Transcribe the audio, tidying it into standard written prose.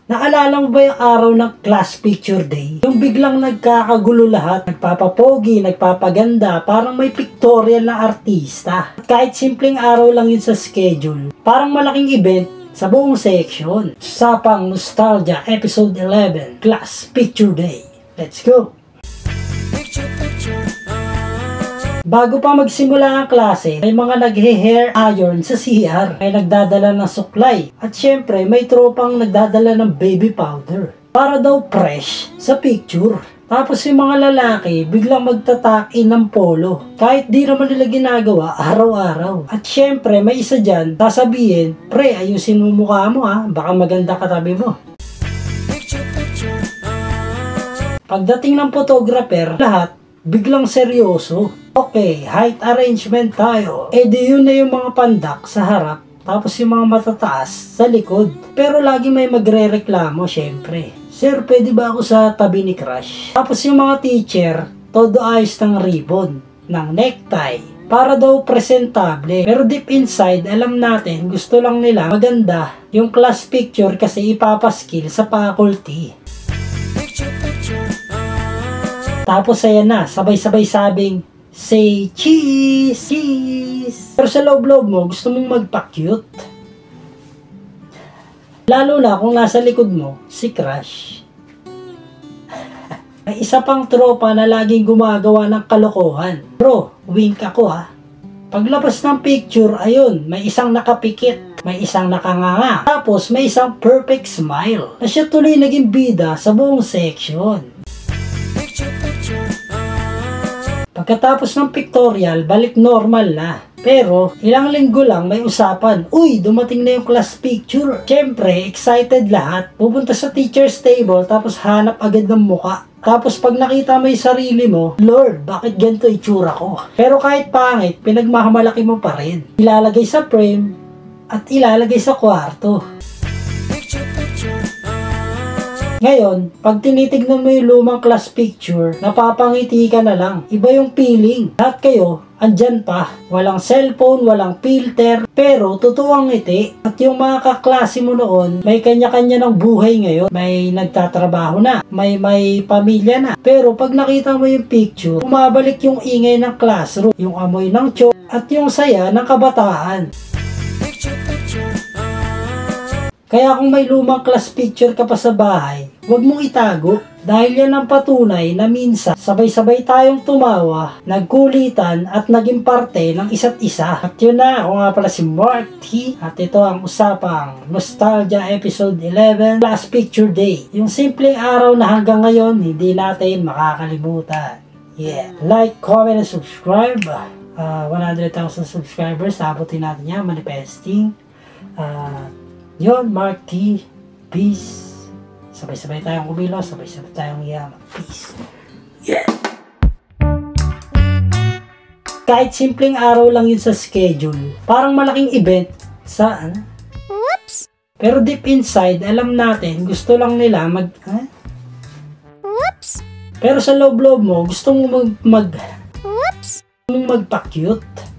Naalala mo ba yung araw ng class picture day? Yung biglang nagkakagulo lahat, nagpapapogi, nagpapaganda, parang may pictorial na artista. At kahit simpleng araw lang yun sa schedule, parang malaking event sa buong section. Usapang Nostalgia Episode 11, Class Picture Day. Let's go! Bago pa magsimula ang klase, may mga naghe-hair iron sa CR. May nagdadala ng suklay. At syempre, may tropang nagdadala ng baby powder. Para daw fresh sa picture. Tapos yung mga lalaki, biglang magtatake ng polo. Kahit di naman nila ginagawa araw-araw. At syempre, may isa dyan, sasabihin, pre, ayusin mo mukha mo ha, baka maganda katabi mo. Pagdating ng photographer, lahat, biglang seryoso. Okay, height arrangement tayo. Eh di yun na yung mga pandak sa harap, tapos yung mga matataas sa likod. Pero lagi may magre-reklamo syempre. Sir, pwede ba ako sa tabi ni crush? Tapos yung mga teacher, todo ayos ng ribbon, ng necktie, para daw presentable. Pero deep inside, alam natin, gusto lang nila maganda yung class picture kasi ipapaskill sa faculty. Tapos ayan na, sabay-sabay sabing, say cheese, cheese. Pero sa loob-loob mo, gusto mong magpa-cute. Lalo na kung nasa likod mo, si crush. May isa pang tropa na laging gumagawa ng kalokohan. Bro, wink ako ha. Paglabas ng picture, ayun, may isang nakapikit, may isang nakanganga. Tapos may isang perfect smile. Na siya tuloy naging bida sa buong section. Pagkatapos ng pictorial, balik normal na. Pero, ilang linggo lang may usapan. Uy, dumating na yung class picture. Siyempre, excited lahat. Pupunta sa teacher's table, tapos hanap agad ng muka. Tapos pag nakita mo yung sarili mo, Lord, bakit ganito itsura ko? Pero kahit pangit, pinagmamalaki mo pa rin. Ilalagay sa frame, at ilalagay sa kwarto. Ngayon, pag tinitignan mo yung lumang class picture, napapangiti ka na lang. Iba yung feeling. Lahat kayo, andyan pa. Walang cellphone, walang filter, pero totoo ang ngiti. At yung mga kaklase mo noon, may kanya-kanya ng buhay ngayon. May nagtatrabaho na, may pamilya na. Pero pag nakita mo yung picture, umabalik yung ingay ng classroom, yung amoy ng chok, at yung saya ng kabataan. Kaya kung may lumang class picture ka pa sa bahay, huwag mong itago. Dahil yan ang patunay na minsan sabay-sabay tayong tumawa, nagkulitan at naging parte ng isa't isa. At yun na, ako nga pala si Mark T. At ito ang usapang Nostalgia Episode 11, Class Picture Day. Yung simpleng araw na hanggang ngayon hindi natin makakalimutan. Yeah. Like, comment, and subscribe. 100,000 subscribers, sabutin natin yan, manifesting. Yun, Mark T. Peace. Sabay-sabay tayong kumilos, sabay-sabay tayong yaman. Peace. Yeah! Kahit simpleng araw lang yun sa schedule, parang malaking event sa Whoops! Pero deep inside, alam natin, gusto lang nila Whoops! Pero sa loob-loob mo, gusto mo Whoops! Gusto mong magpa-cute.